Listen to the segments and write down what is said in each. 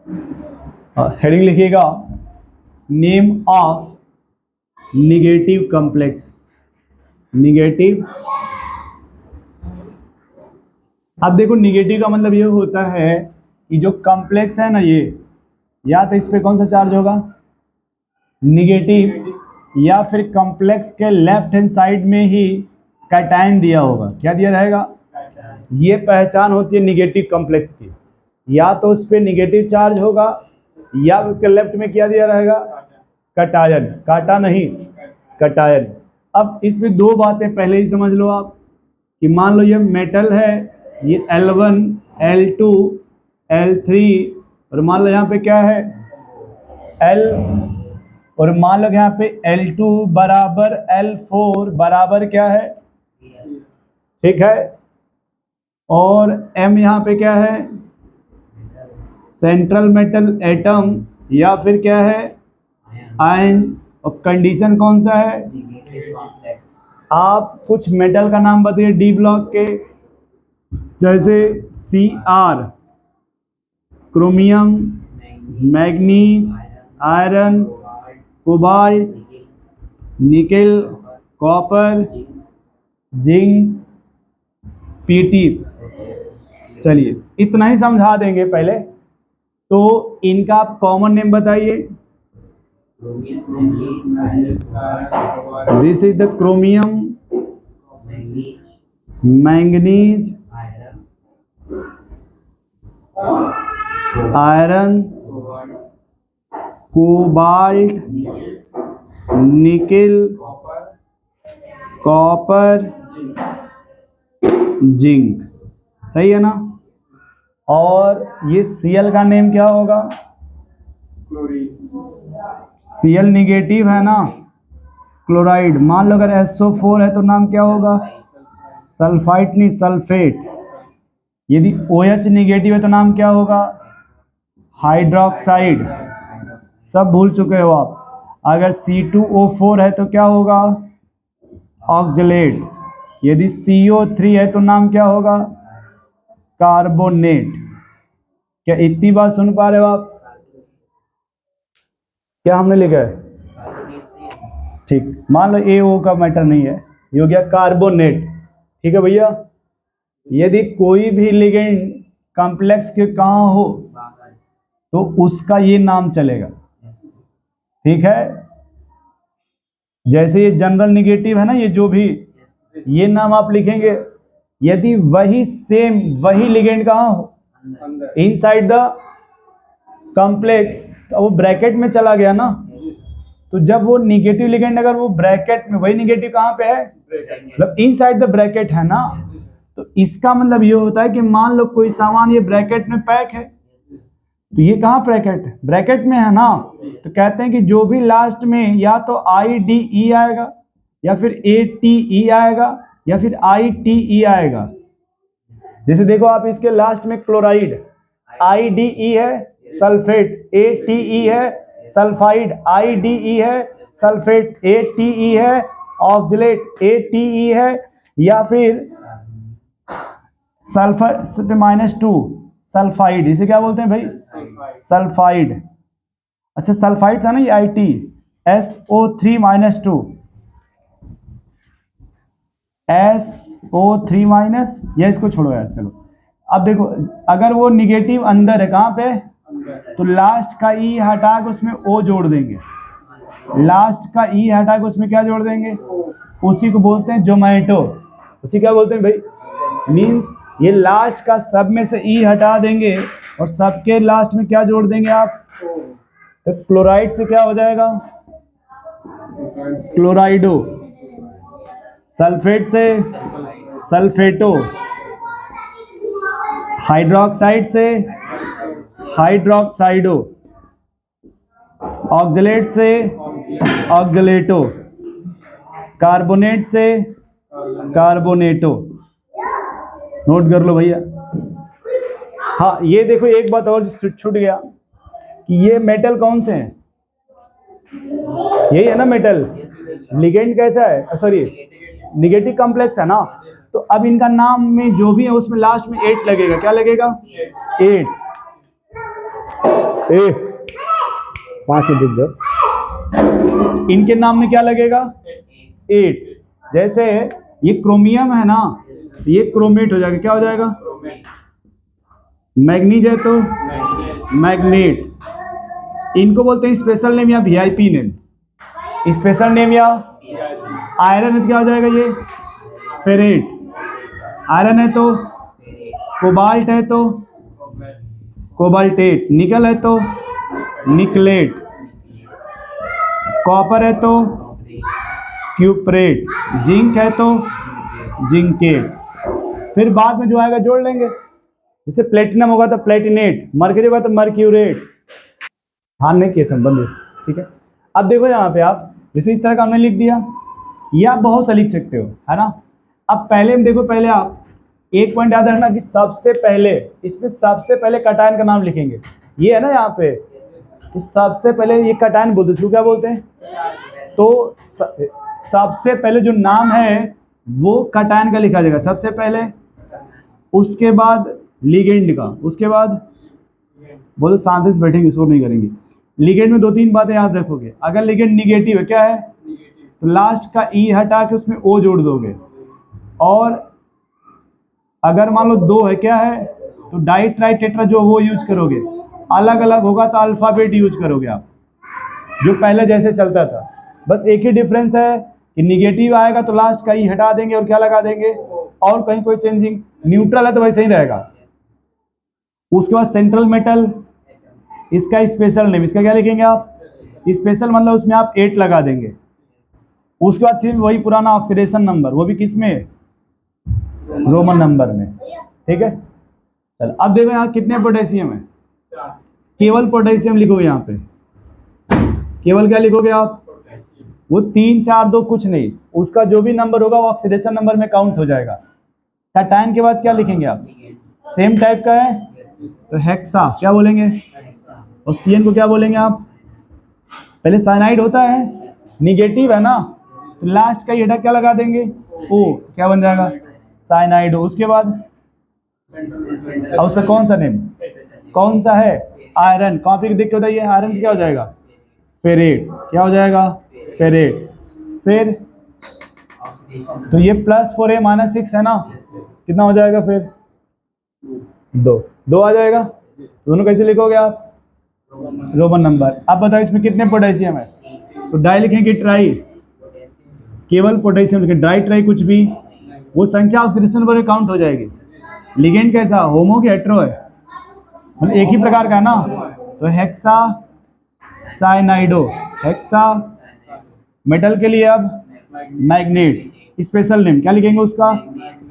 Heading लिखिएगा name of negative complex. Negative, अब देखो निगेटिव का मतलब ये होता है कि जो कॉम्प्लेक्स है ना ये, या तो इस पे कौन सा चार्ज होगा निगेटिव, या फिर कॉम्प्लेक्स के लेफ्ट हैंड साइड में ही कैटायन दिया होगा। क्या दिया रहेगा? ये पहचान होती है निगेटिव कॉम्प्लेक्स की, या तो उस पर निगेटिव चार्ज होगा या उसके लेफ्ट में क्या दिया रहेगा कैटायन। काटा नहीं, कैटायन। अब इसमें दो बातें पहले ही समझ लो आप कि मान लो ये मेटल है, ये L1 L2 L3, और मान लो यहाँ पे क्या है L, और मान लो यहाँ पे L2 बराबर L4 बराबर क्या है, ठीक है, और M यहाँ पे क्या है सेंट्रल मेटल एटम, या फिर क्या है आयंस, और कंडीशन कौन सा है? आप कुछ मेटल का नाम बताइए डी ब्लॉक के, जैसे Cr, chromium, manganese, iron, cobalt, nickel, copper, zinc, PT. चलिए इतना ही समझा देंगे पहले। तो इनका आप कॉमन नेम बताइए। This is the chromium, manganese, iron, cobalt, nickel, copper, zinc. सही है ना? और ये Cl का नेम क्या होगा? Cl निगेटिव है ना, क्लोराइड। मान लो अगर SO4 है तो नाम क्या होगा? सल्फाइड नहीं, सल्फेट। यदि OH निगेटिव है तो नाम क्या होगा? हाइड्रोक्साइड। सब भूल चुके हो आप। अगर C2O4 है तो क्या होगा? ऑक्जेलेट। यदि CO3 है तो नाम क्या होगा? कार्बोनेट। क्या इतनी बात सुन पा रहे हो आप? क्या हमने लिखा है? ठीक, मान लो AO का मैटर नहीं है, ये हो गया कार्बोनेट। ठीक है भैया। यदि कोई भी लिगेंड कॉम्प्लेक्स के कहाँ हो तो उसका ये नाम चलेगा। ठीक है, जैसे ये जनरल निगेटिव है ना, ये जो भी ये नाम आप लिखेंगे। यदि वही सेम वही लिगेंड कहाँ हो इनसाइड द कॉम्प्लेक्स, तो वो ब्रैकेट में चला गया ना। तो जब वो निगेटिव लिगेंड अगर वो ब्रैकेट में, वही निगेटिव कहाँ पे है मतलब इनसाइड द ब्रैकेट है ना, तो इसका मतलब ये होता है कि मान लो कोई सामान ये ब्रैकेट में पैक है, तो ये कहाँ ब्रैकेट में है ना, तो कहते हैं कि जो भी लास्ट में या तो IDE आएगा, या फिर ATE आएगा, या फिर ITE आएगा। जैसे देखो आप इसके लास्ट में क्लोराइड IDE है, सल्फेट ATE है, सल्फाइड IDE है, सल्फेट ATE है, ऑक्जेलेट ATE है, या फिर सल्फर -2 सल्फाइड, इसे क्या बोलते हैं भाई? सल्फाइड। अच्छा सल्फाइड था ना ये IT, SO3-2 SO3-, या इसको छोड़ो यार, चलो। अब देखो अगर वो निगेटिव अंदर है, कहाँ पे? तो लास्ट का E हटा के उसमें O जोड़ देंगे। लास्ट का E हटा के उसमें क्या जोड़ देंगे? उसी को बोलते हैं जोमेटो। उसी क्या बोलते हैं भाई? मीन्स ये लास्ट का सब में से E हटा देंगे और सबके लास्ट में क्या जोड़ देंगे आप? तो क्लोराइड से क्या हो जाएगा? क्लोराइडो। सल्फेट से सल्फेटो। हाइड्रोक्साइड से हाइड्रोक्साइडो। ऑक्जेलेट से ऑक्जेलेटो। कार्बोनेट से कार्बोनेटो। नोट कर लो भैया। हाँ ये देखो एक बात और छूट गया कि ये मेटल कौन से हैं? यही है ना मेटल। लिगेंड कैसा है? सॉरी निगेटिव कॉम्प्लेक्स है ना। तो अब इनका नाम में जो भी है उसमें लास्ट में 8 लगेगा। क्या लगेगा? 8। ए 5 लिख दो। इनके नाम में क्या लगेगा? 8। जैसे ये क्रोमियम है ना, ये क्रोमेट हो जाएगा। क्या हो जाएगा? मैग्नीज है तो मैग्नेट। इनको बोलते हैं स्पेशल नेम या वीआईपी नेम। स्पेशल नेम या आयरन है तो क्या हो जाएगा? ये फेरेट। आयरन है तो कोबाल्ट है तो कोबाल्टेट। निकल है तो निकलेट। कॉपर है तो क्यूप्रेट। जिंक है तो जिंकेट। फिर बाद में जो आएगा जोड़ लेंगे। जैसे प्लेटिनम होगा तो प्लेटिनेट, मर्क्यूरी होगा तो मर्क्यूरेट। हाँ नहीं किए संबंध, ठीक है। अब देखो यहाँ पे आप जैसे इस तरह का हमने लिख दिया, ये आप बहुत सा लिख सकते हो, है ना। अब पहले में देखो, पहले आप एक पॉइंट याद रखना कि सबसे पहले इसमें सबसे पहले कटायन का नाम लिखेंगे। ये है ना यहाँ पे, तो सबसे पहले ये कटायन बोलते हैं, इसको क्या बोलते हैं? तो सबसे पहले जो नाम है वो कटायन का लिखा जाएगा सबसे पहले, उसके बाद लिगेंड का, उसके बाद बोलो शांति से बैठेंगे, शोर नहीं करेंगे। लिगेंड में 2-3 बातें याद रखोगे। अगर लिगेंड निगेटिव है, क्या है, तो लास्ट का ई हटा के उसमें ओ जोड़ दोगे। और अगर मान लो 2 है, क्या है, तो डाई ट्राई टेट्रा जो वो यूज करोगे। अलग अलग होगा तो अल्फाबेट यूज करोगे आप, जो पहले जैसे चलता था। बस एक ही डिफरेंस है कि निगेटिव आएगा तो लास्ट का ई हटा देंगे और क्या लगा देंगे, और कहीं कोई चेंजिंग। न्यूट्रल है तो वैसे ही रहेगा। उसके बाद सेंट्रल मेटल, इसका स्पेशल नेम, इसका क्या लिखेंगे आप? स्पेशल मतलब उसमें आप 8 लगा देंगे। उसके बाद सिर्फ वही पुराना ऑक्सीडेशन नंबर, वो भी किस में? रोमन नंबर में, ठीक है। चल अब देखो यहाँ कितने पोटेशियम है। केवल पोटेशियम लिखोगे यहाँ पे। केवल क्या लिखोगे आप? वो 3, 4, 2 कुछ नहीं, उसका जो भी नंबर होगा वो ऑक्सीडेशन नंबर में काउंट हो जाएगा। कैटायन के बाद क्या लिखेंगे आप? सेम टाइप का है तो हेक्सा, क्या बोलेंगे? और सीएन को क्या बोलेंगे आप? पहले साइनाइड होता है, निगेटिव है ना, तो लास्ट का ये क्या लगा देंगे? ओ, क्या बन जाएगा? साइनाइड। उसके बाद और उसका कौन सा नेम, कौन सा है? आयरन। कॉपी देख के बताइए, आयरन क्या हो जाएगा? फेरेट। क्या हो जाएगा? फेरेट। फिर तो ये +4A -6 है ना, कितना हो जाएगा फिर? 2 आ जाएगा। दोनों कैसे लिखोगे आप? Roman number. अब बताओ इसमें कितने पोटेशियम है? तो डाई लिखेंगे, ट्राई, केवल पोटेशियम लिखेंगे। डाई ट्राई कुछ भी, वो संख्या ऑक्सीडेशन नंबर में काउंट हो जाएगी। लिगेंड कैसा, होमो की हेट्रो है, मतलब एक ही प्रकार का ना, तो हेक्सा साइनाइडो। हेक्सा। मेटल के लिए अब मैग्नेट। स्पेशल नेम क्या लिखेंगे उसका?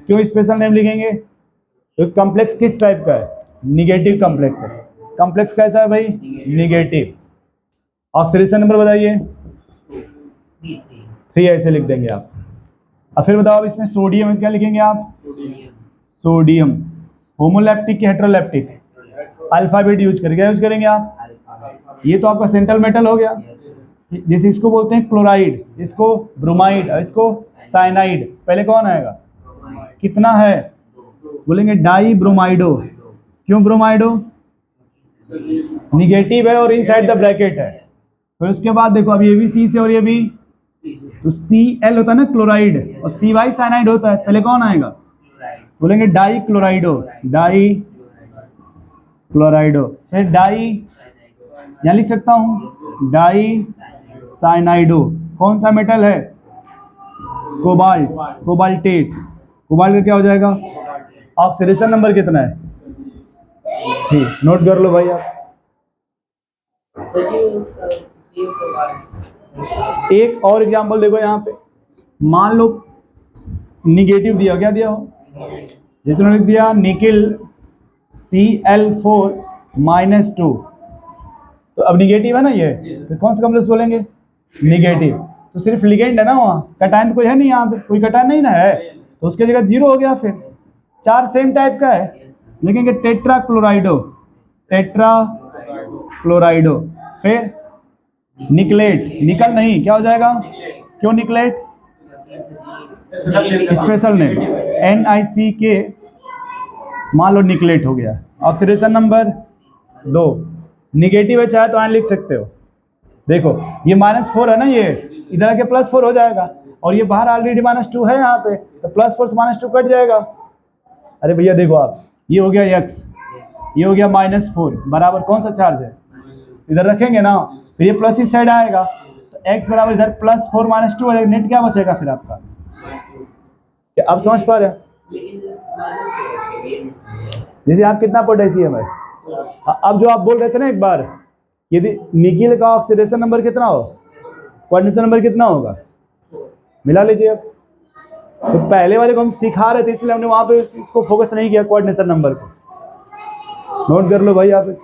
क्यों स्पेशल नेम लिखेंगे? तो कॉम्प्लेक्स किस टाइप का है? निगेटिव कॉम्प्लेक्स है। कॉम्प्लेक्स कैसा है भाई? निगेटिव। ऑक्सीडेशन नंबर बताइए। 3 ऐसे लिख देंगे आप। अब फिर बताओ अब इसमें सोडियम है, क्या लिखेंगे आप? सोडियम। होमोलैप्टिक की हेट्रोलैप्टिक? अल्फाबेट यूज करेंगे। क्या यूज करेंगे आप? ये तो आपका सेंट्रल मेटल हो गया। जैसे इसको बोलते हैं क्लोराइड, इसको ब्रोमाइड, इसको साइनाइड। पहले कौन आएगा? कितना है? बोलेंगे डाई ब्रोमाइडो। क्यों ब्रोमाइडो? निगेटिव है और इनसाइड द ब्रैकेट है। फिर उसके बाद देखो अब ये भी सी से और ये भी, तो Cl होता है ना क्लोराइड, और CY साइनाइड होता है। पहले कौन आएगा? बोलेंगे डाई क्लोराइडो। डाई क्लोराइडो। फिर डाई, यहाँ लिख सकता हूँ डाई साइनाइडो। कौन सा मेटल है? Cobalt, cobaltate. कोबाल्ट का क्या हो जाएगा? ऑक्सीडेशन नंबर कितना है? ठीक, नोट कर लो भाई आप। एक और एग्जांपल देखो यहाँ पे। मान लो निगेटिव दिया, क्या दिया हो? जैसे उन्होंने लिख दिया निकिल Cl4 -2, तो अब निगेटिव है ना ये, तो कौन सा कॉम्प्लेक्स बोलेंगे? निगेटिव। तो सिर्फ लिगेंड है ना, वहाँ कटायन तो कोई है नहीं, यहाँ पे कोई कटायन नहीं ना है, तो उसकी जगह 0 हो गया। फिर 4 सेम टाइप का है, लिखेंगे टेट्रा क्लोराइडो। टेट्रा क्लोराइडो। फिर निकलेट। निकल नहीं, क्या हो जाएगा? क्यों निकलेट? स्पेशल नेम NiCK, मान लो निकलेट हो गया। Oxidation number 2। निगेटिव है चाहे तो यहाँ लिख सकते हो। देखो ये -4 है ना, ये इधर आके +4 हो जाएगा, और ये बाहर ऑलरेडी -2 है यहाँ पे, तो +4 से -2 कट जाएगा। अरे भैया देखो आप, ये हो गया x, ये हो गया -4 बराबर कौन सा चार्ज है, इधर रखेंगे ना, फिर ये प्लस इस साइड आएगा, तो x बराबर इधर +4 -2 है, नेट क्या बचेगा फिर आपका। क्या आप समझ पा रहे हैं? जैसे आप कितना पोटेशियम है, अब जो आप बोल रहे थे ना एक बार, यदि निकिल का ऑक्सीडेशन नंबर कितना हो, कोऑर्डिनेशन नंबर कितना होगा, मिला लीजिए अब। तो पहले वाले को हम सिखा रहे थे, इसलिए हमने वहां पे इसको फोकस नहीं किया कोऑर्डिनेशन नंबर को। नोट कर लो भाई आप।